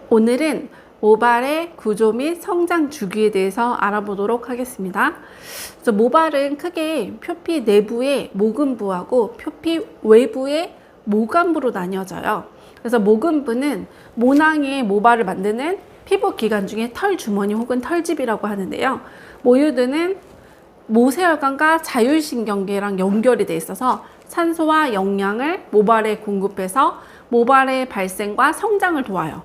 오늘은 모발의 구조 및 성장 주기에 대해서 알아보도록 하겠습니다. 그래서 모발은 크게 표피 내부의 모근부하고 표피 외부의 모관부로 나뉘어져요. 그래서 모근부는 모낭의 모발을 만드는 피부 기관 중에 털 주머니 혹은 털집이라고 하는데요. 모유드는 모세혈관과 자율신경계랑 연결이 돼 있어서 산소와 영양을 모발에 공급해서 모발의 발생과 성장을 도와요.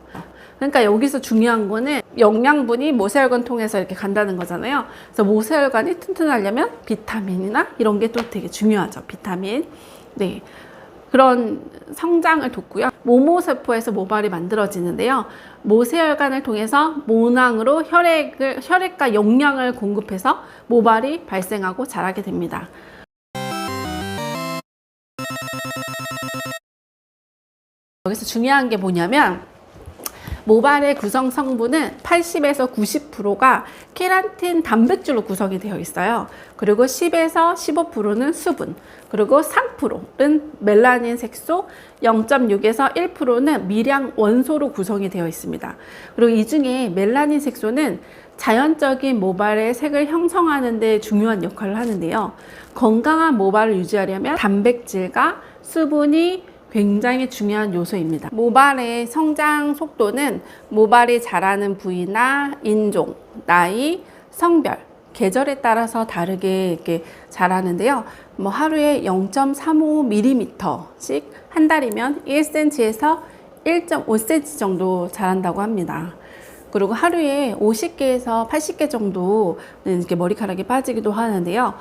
그러니까 여기서 중요한 거는 영양분이 모세혈관 통해서 이렇게 간다는 거잖아요. 그래서 모세혈관이 튼튼하려면 비타민이나 이런 게 또 되게 중요하죠. 비타민. 네. 그런 성장을 돕고요. 모모세포에서 모발이 만들어지는데요. 모세혈관을 통해서 모낭으로 혈액과 영양을 공급해서 모발이 발생하고 자라게 됩니다. 여기서 중요한 게 뭐냐면 모발의 구성 성분은 80에서 90%가 케라틴 단백질로 구성이 되어 있어요. 그리고 10에서 15%는 수분, 그리고 3%는 멜라닌 색소, 0.6에서 1%는 미량 원소로 구성이 되어 있습니다. 그리고 이 중에 멜라닌 색소는 자연적인 모발의 색을 형성하는 데 중요한 역할을 하는데요. 건강한 모발을 유지하려면 단백질과 수분이 굉장히 중요한 요소입니다. 모발의 성장 속도는 모발이 자라는 부위나 인종, 나이, 성별, 계절에 따라서 다르게 이렇게 자라는데요. 하루에 0.35mm씩, 한 달이면 1cm에서 1.5cm 정도 자란다고 합니다. 그리고 하루에 50개에서 80개 정도는 이렇게 머리카락이 빠지기도 하는데요.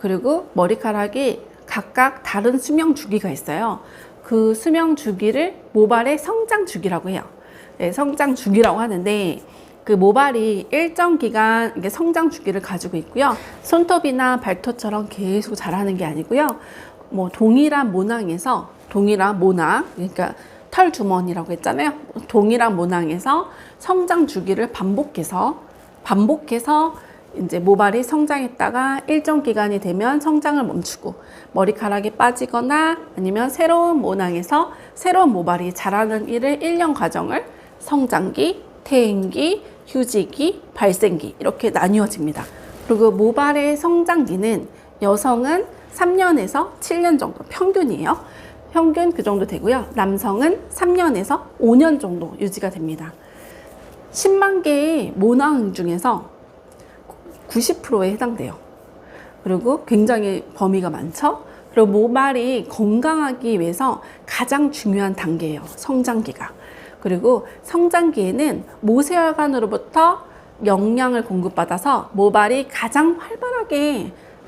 그리고 머리카락이 각각 다른 수명 주기가 있어요. 그 수명 주기를 모발의 성장 주기라고 해요. 네, 성장 주기라고 하는데 그 모발이 일정 기간 성장 주기를 가지고 있고요. 손톱이나 발톱처럼 계속 자라는 게 아니고요. 동일한 모낭에서 그러니까 털 주머니라고 했잖아요. 동일한 모낭에서 성장 주기를 반복해서 이제 모발이 성장했다가 일정 기간이 되면 성장을 멈추고 머리카락이 빠지거나 아니면 새로운 모낭에서 새로운 모발이 자라는 1년 과정을 성장기, 퇴행기, 휴지기, 발생기 이렇게 나뉘어집니다. 그리고 모발의 성장기는 여성은 3년에서 7년 정도 평균이에요. 평균 그 정도 되고요. 남성은 3년에서 5년 정도 유지가 됩니다. 10만 개의 모낭 중에서 90%에 해당돼요. 그리고 굉장히 범위가 많죠. 그리고 모발이 건강하기 위해서 가장 중요한 단계예요. 성장기가. 그리고 성장기에는 모세혈관으로부터 영양을 공급받아서 모발이 가장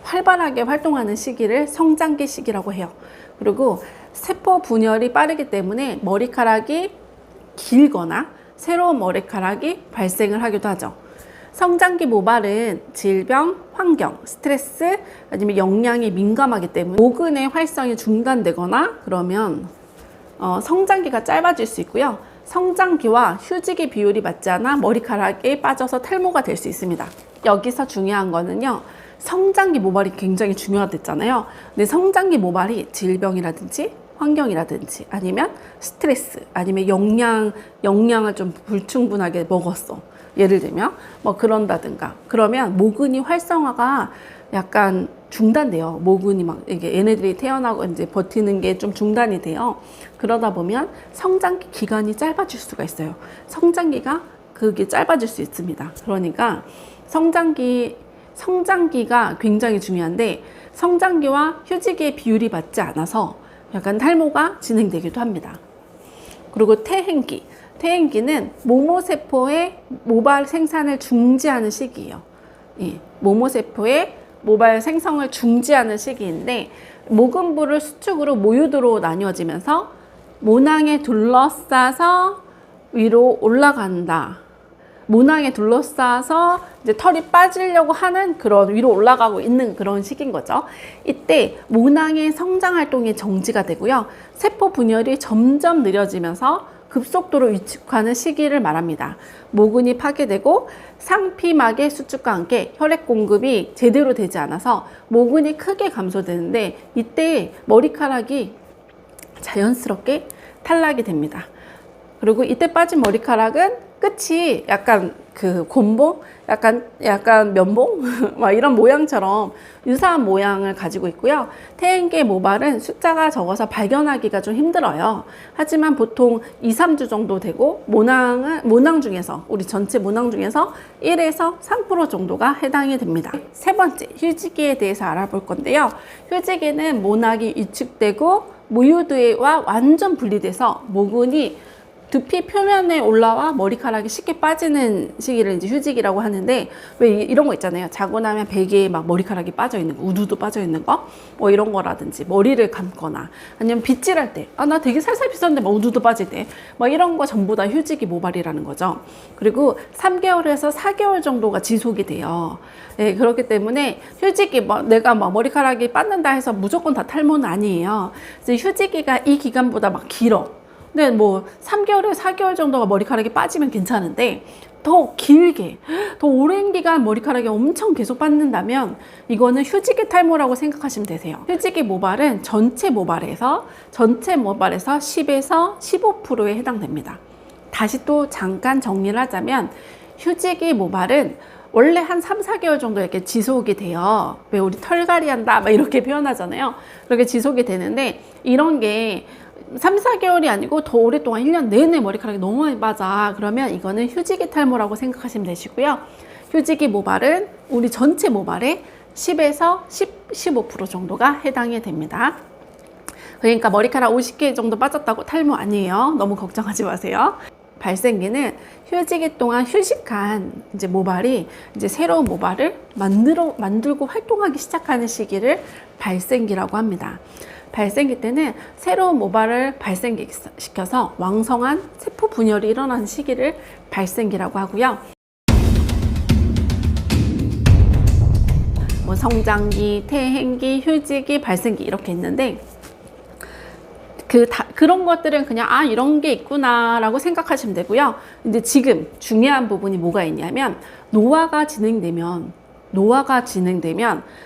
활발하게 활동하는 시기를 성장기 시기라고 해요. 그리고 세포 분열이 빠르기 때문에 머리카락이 길거나 새로운 머리카락이 발생을 하기도 하죠. 성장기 모발은 질병, 환경, 스트레스, 아니면 영양에 민감하기 때문에 모근의 활성이 중단되거나 그러면 성장기가 짧아질 수 있고요. 성장기와 휴지기 비율이 맞지 않아 머리카락이 빠져서 탈모가 될 수 있습니다. 여기서 중요한 거는요. 성장기 모발이 굉장히 중요하댔잖아요. 근데 성장기 모발이 질병이라든지 환경이라든지 아니면 스트레스 아니면 영양을 좀 불충분하게 먹었어. 예를 들면 그런다든가 그러면 모근이 활성화가 약간 중단돼요. 모근이 이게 얘네들이 태어나고 이제 버티는 게 좀 중단이 돼요. 그러다 보면 성장기 기간이 짧아질 수가 있어요. 성장기가 그게 짧아질 수 있습니다. 그러니까 성장기가 굉장히 중요한데 성장기와 휴지기의 비율이 맞지 않아서 약간 탈모가 진행되기도 합니다. 그리고 퇴행기는 모모세포의 모발 생산을 중지하는 시기예요. 모모세포의 모발 생성을 중지하는 시기인데 모근부를 수축으로 모유드로 나뉘어지면서 모낭에 둘러싸서 위로 올라간다. 모낭에 둘러싸서 이제 털이 빠지려고 하는 그런 위로 올라가고 있는 그런 시기인 거죠. 이때 모낭의 성장 활동이 정지가 되고요. 세포 분열이 점점 느려지면서 급속도로 위축하는 시기를 말합니다. 모근이 파괴되고 상피막의 수축과 함께 혈액 공급이 제대로 되지 않아서 모근이 크게 감소되는데 이때 머리카락이 자연스럽게 탈락이 됩니다. 그리고 이때 빠진 머리카락은 끝이 약간 그 곤봉, 약간 면봉 막 이런 모양처럼 유사한 모양을 가지고 있고요. 태행계 모발은 숫자가 적어서 발견하기가 좀 힘들어요. 하지만 보통 2, 3주 정도 되고 모낭 중에서 우리 전체 모낭 중에서 1에서 3% 정도가 해당이 됩니다. 세 번째, 휴지기에 대해서 알아볼 건데요. 휴지기는 모낭이 위축되고 모유두와 완전 분리돼서 모근이 두피 표면에 올라와 머리카락이 쉽게 빠지는 시기를 이제 휴지기라고 하는데, 왜 이런 거 있잖아요. 자고 나면 베개에 막 머리카락이 빠져 있는 거, 우두도 빠져 있는 거, 뭐 이런 거라든지, 머리를 감거나, 아니면 빗질할 때, 아, 나 되게 살살 빗었는데 막 우두도 빠질 때, 막 이런 거 전부 다 휴지기 모발이라는 거죠. 그리고 3개월에서 4개월 정도가 지속이 돼요. 네, 그렇기 때문에 휴지기, 내가 막 머리카락이 빠진다 해서 무조건 다 탈모는 아니에요. 그래서 휴지기가 이 기간보다 막 길어. 근데 뭐 3개월에 4개월 정도가 머리카락이 빠지면 괜찮은데, 더 길게, 더 오랜 기간 머리카락이 엄청 계속 빠진다면 이거는 휴지기 탈모라고 생각하시면 되세요. 휴지기 모발은 전체 모발에서 10에서 15%에 해당됩니다. 다시 또 잠깐 정리를 하자면, 휴지기 모발은 원래 한 3, 4개월 정도 이렇게 지속이 돼요. 왜 우리 털갈이 한다 막 이렇게 표현하잖아요. 그렇게 지속이 되는데, 이런 게 3, 4개월이 아니고 더 오랫동안 1년 내내 머리카락이 너무 많이 빠져. 그러면 이거는 휴지기 탈모라고 생각하시면 되시고요. 휴지기 모발은 우리 전체 모발의 10에서 15% 정도가 해당이 됩니다. 그러니까 머리카락 50개 정도 빠졌다고 탈모 아니에요. 너무 걱정하지 마세요. 발생기는 휴지기 동안 휴식한 이제 모발이 이제 새로운 모발을 만들고 활동하기 시작하는 시기를 발생기라고 합니다. 발생기 때는 새로운 모발을 발생시켜서 왕성한 세포 분열이 일어나는 시기를 발생기라고 하고요. 뭐 성장기, 퇴행기, 휴지기, 발생기 이렇게 있는데, 그런 것들은 그냥 이런 게 있구나 라고 생각하시면 되고요. 근데 지금 중요한 부분이 뭐가 있냐면, 노화가 진행되면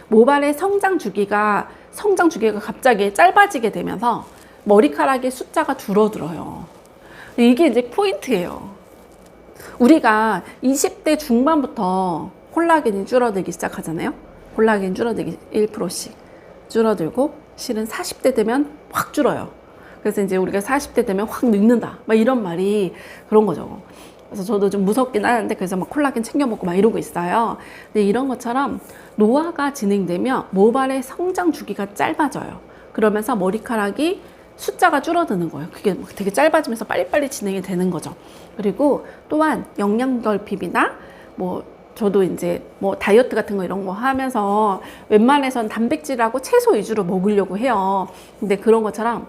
모발의 성장 주기가 갑자기 짧아지게 되면서 머리카락의 숫자가 줄어들어요. 이게 이제 포인트예요. 우리가 20대 중반부터 콜라겐이 줄어들기 시작하잖아요. 콜라겐 줄어들기 1%씩 줄어들고, 실은 40대 되면 확 줄어요. 그래서 이제 우리가 40대 되면 확 늙는다 막 이런 말이 그런 거죠. 그래서 저도 좀 무섭긴 하는데, 그래서 막 콜라겐 챙겨 먹고 막 이러고 있어요. 근데 이런 것처럼 노화가 진행되면 모발의 성장 주기가 짧아져요. 그러면서 머리카락이 숫자가 줄어드는 거예요. 그게 되게 짧아지면서 빨리빨리 진행이 되는 거죠. 그리고 또한 영양결핍이나 저도 이제 다이어트 같은 거 이런 거 하면서 웬만해선 단백질하고 채소 위주로 먹으려고 해요. 근데 그런 것처럼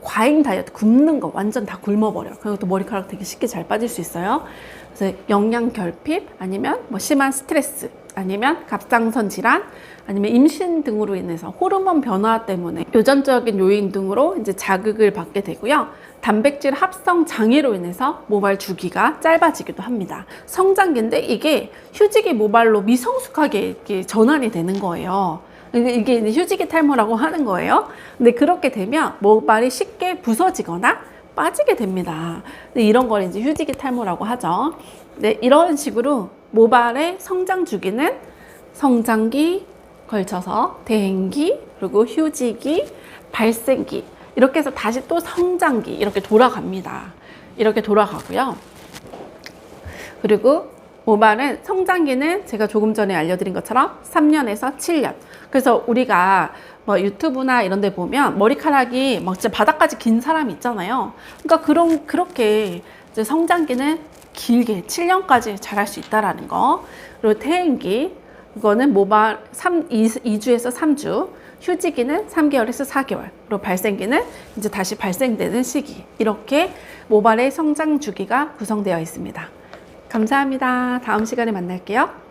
과잉 다이어트, 굶는 거 완전 다 굶어버려요. 그리고 또 머리카락 되게 쉽게 잘 빠질 수 있어요. 그래서 영양 결핍, 아니면 심한 스트레스, 아니면 갑상선 질환, 아니면 임신 등으로 인해서 호르몬 변화 때문에 유전적인 요인 등으로 이제 자극을 받게 되고요. 단백질 합성 장애로 인해서 모발 주기가 짧아지기도 합니다. 성장기인데 이게 휴지기 모발로 미성숙하게 이렇게 전환이 되는 거예요. 이게 이제 휴지기 탈모라고 하는 거예요. 근데 그렇게 되면 모발이 쉽게 부서지거나 빠지게 됩니다. 이런 걸 이제 휴지기 탈모라고 하죠. 네, 이런 식으로 모발의 성장 주기는 성장기, 걸쳐서 대행기, 그리고 휴지기, 발생기, 이렇게 해서 다시 또 성장기 이렇게 돌아갑니다. 이렇게 돌아가고요. 그리고 모발은 성장기는 제가 조금 전에 알려드린 것처럼 3년에서 7년. 그래서 우리가 유튜브나 이런 데 보면 머리카락이 진짜 바닥까지 긴 사람이 있잖아요. 그러니까 그렇게 이제 성장기는 길게 7년까지 자랄 수 있다라는 거. 그리고 퇴행기, 이거는 모발 2주에서 3주, 휴지기는 3개월에서 4개월, 그리고 발생기는 이제 다시 발생되는 시기. 이렇게 모발의 성장 주기가 구성되어 있습니다. 감사합니다. 다음 시간에 만날게요.